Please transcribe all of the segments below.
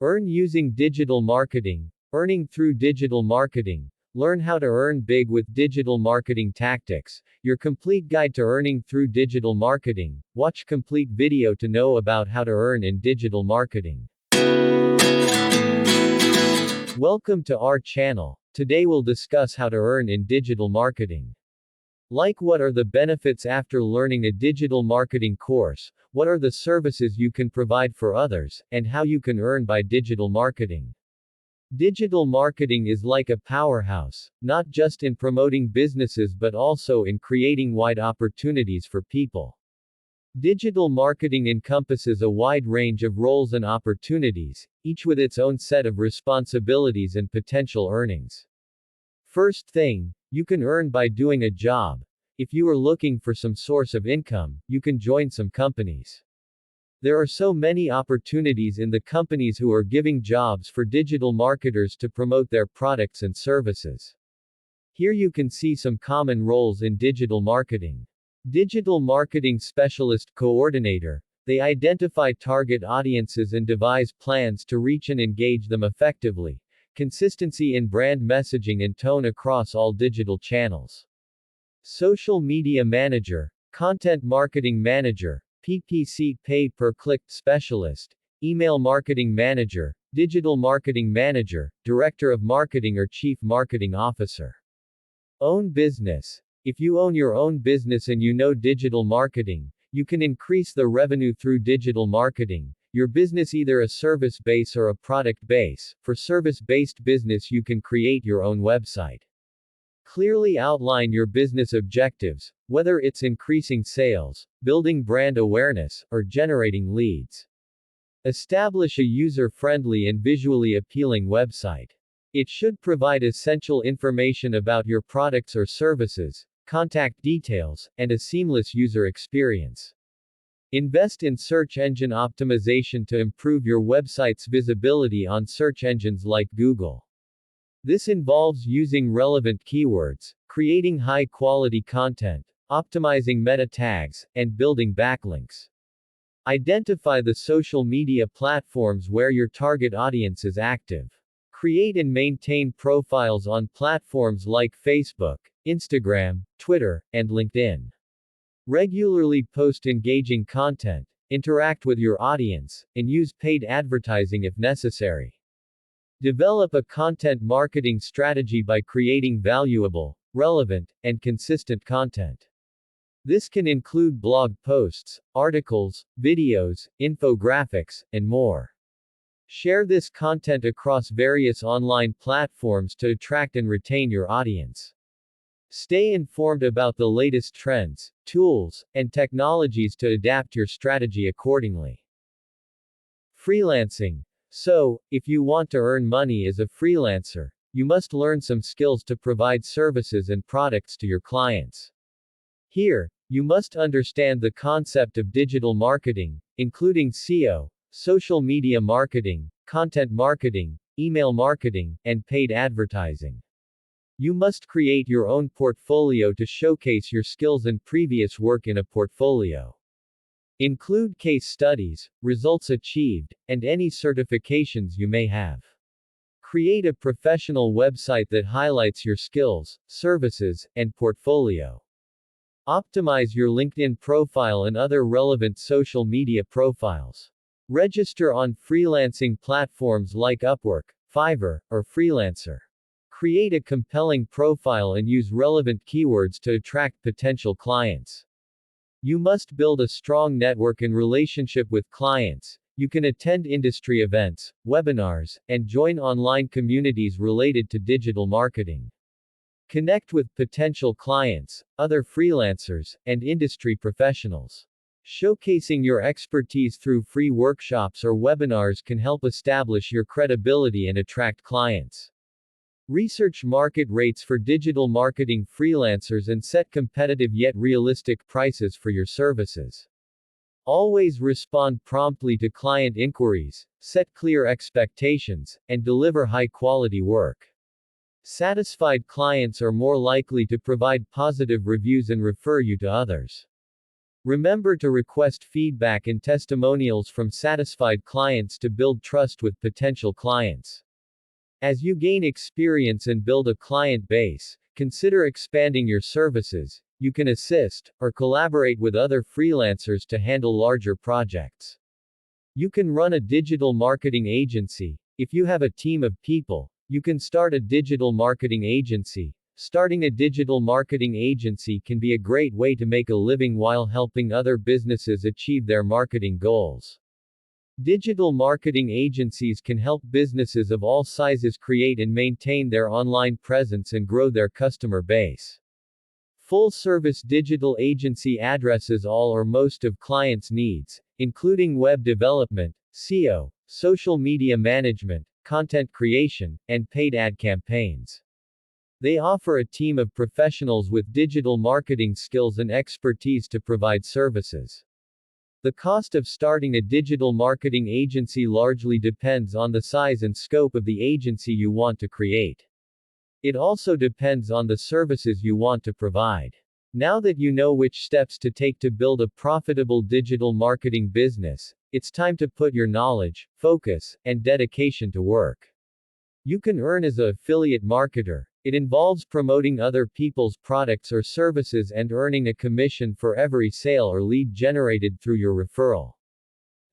Earn using digital marketing. Earning through digital marketing. Learn how to earn big with digital marketing tactics. Your complete guide to earning through digital marketing. Watch complete video to know about how to earn in digital marketing. Welcome to our channel. Today we'll discuss how to earn in digital marketing. Like, what are the benefits after learning a digital marketing course, what are the services you can provide for others, and how you can earn by digital marketing. Digital marketing is like a powerhouse, not just in promoting businesses but also in creating wide opportunities for people. Digital marketing encompasses a wide range of roles and opportunities, each with its own set of responsibilities and potential earnings. First thing, you can earn by doing a job. If you are looking for some source of income, you can join some companies. There are so many opportunities in the companies who are giving jobs for digital marketers to promote their products and services. Here you can see some common roles in digital marketing. Digital marketing specialist coordinator. They identify target audiences and devise plans to reach and engage them effectively. Consistency in brand messaging and tone across all digital channels. Social media manager, content marketing manager, PPC pay-per-click specialist, email marketing manager, digital marketing manager, director of marketing or chief marketing officer. Own business. If you own your own business and you know digital marketing, you can increase the revenue through digital marketing. Your business either a service base or a product base. For service-based business you can create your own website. Clearly outline your business objectives, whether it's increasing sales, building brand awareness, or generating leads. Establish a user-friendly and visually appealing website. It should provide essential information about your products or services, contact details, and a seamless user experience. Invest in search engine optimization to improve your website's visibility on search engines like Google. This involves using relevant keywords, creating high-quality content, optimizing meta tags, and building backlinks. Identify the social media platforms where your target audience is active. Create and maintain profiles on platforms like Facebook, Instagram, Twitter, and LinkedIn. Regularly post engaging content, interact with your audience, and use paid advertising if necessary. Develop a content marketing strategy by creating valuable, relevant, and consistent content. This can include blog posts, articles, videos, infographics, and more. Share this content across various online platforms to attract and retain your audience. Stay informed about the latest trends, tools, and technologies to adapt your strategy accordingly. Freelancing. So, if you want to earn money as a freelancer, you must learn some skills to provide services and products to your clients. Here, you must understand the concept of digital marketing, including SEO, social media marketing, content marketing, email marketing, and paid advertising. You must create your own portfolio to showcase your skills and previous work in a portfolio. Include case studies, results achieved, and any certifications you may have. Create a professional website that highlights your skills, services, and portfolio. Optimize your LinkedIn profile and other relevant social media profiles. Register on freelancing platforms like Upwork, Fiverr, or Freelancer. Create a compelling profile and use relevant keywords to attract potential clients. You must build a strong network and relationship with clients. You can attend industry events, webinars, and join online communities related to digital marketing. Connect with potential clients, other freelancers, and industry professionals. Showcasing your expertise through free workshops or webinars can help establish your credibility and attract clients. Research market rates for digital marketing freelancers and set competitive yet realistic prices for your services. Always respond promptly to client inquiries, set clear expectations, and deliver high-quality work. Satisfied clients are more likely to provide positive reviews and refer you to others. Remember to request feedback and testimonials from satisfied clients to build trust with potential clients. As you gain experience and build a client base, consider expanding your services. You can assist or collaborate with other freelancers to handle larger projects. You can run a digital marketing agency. If you have a team of people, you can start a digital marketing agency. Starting a digital marketing agency can be a great way to make a living while helping other businesses achieve their marketing goals. Digital marketing agencies can help businesses of all sizes create and maintain their online presence and grow their customer base. Full-service digital agency addresses all or most of clients' needs, including web development, SEO, social media management, content creation, and paid ad campaigns. They offer a team of professionals with digital marketing skills and expertise to provide services. The cost of starting a digital marketing agency largely depends on the size and scope of the agency you want to create. It also depends on the services you want to provide. Now that you know which steps to take to build a profitable digital marketing business, it's time to put your knowledge, focus, and dedication to work. You can earn as an affiliate marketer. It involves promoting other people's products or services and earning a commission for every sale or lead generated through your referral.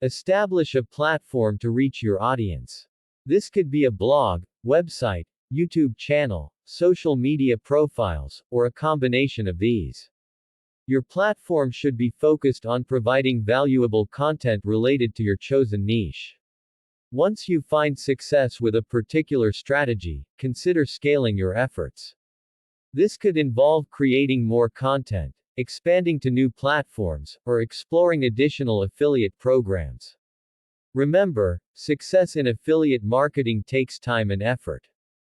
Establish a platform to reach your audience. This could be a blog, website, YouTube channel, social media profiles, or a combination of these. Your platform should be focused on providing valuable content related to your chosen niche. Once you find success with a particular strategy, consider scaling your efforts. This could involve creating more content, expanding to new platforms, or exploring additional affiliate programs. Remember, success in affiliate marketing takes time and effort.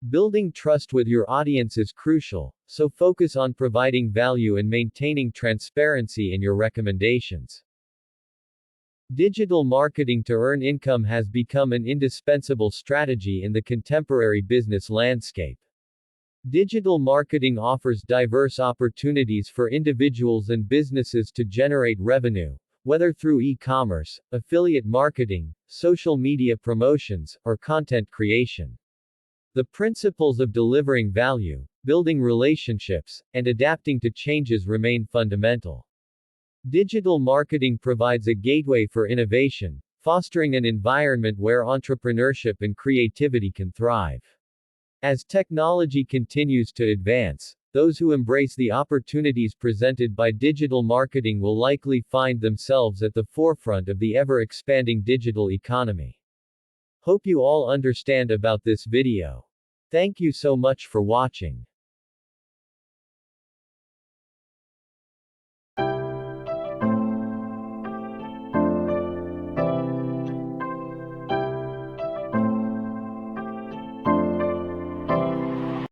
Building trust with your audience is crucial, so focus on providing value and maintaining transparency in your recommendations. Digital marketing to earn income has become an indispensable strategy in the contemporary business landscape. Digital marketing offers diverse opportunities for individuals and businesses to generate revenue, whether through e-commerce, affiliate marketing, social media promotions, or content creation. The principles of delivering value, building relationships, and adapting to changes remain fundamental. Digital marketing provides a gateway for innovation, fostering an environment where entrepreneurship and creativity can thrive. As technology continues to advance, those who embrace the opportunities presented by digital marketing will likely find themselves at the forefront of the ever-expanding digital economy. Hope you all understand about this video. Thank you so much for watching.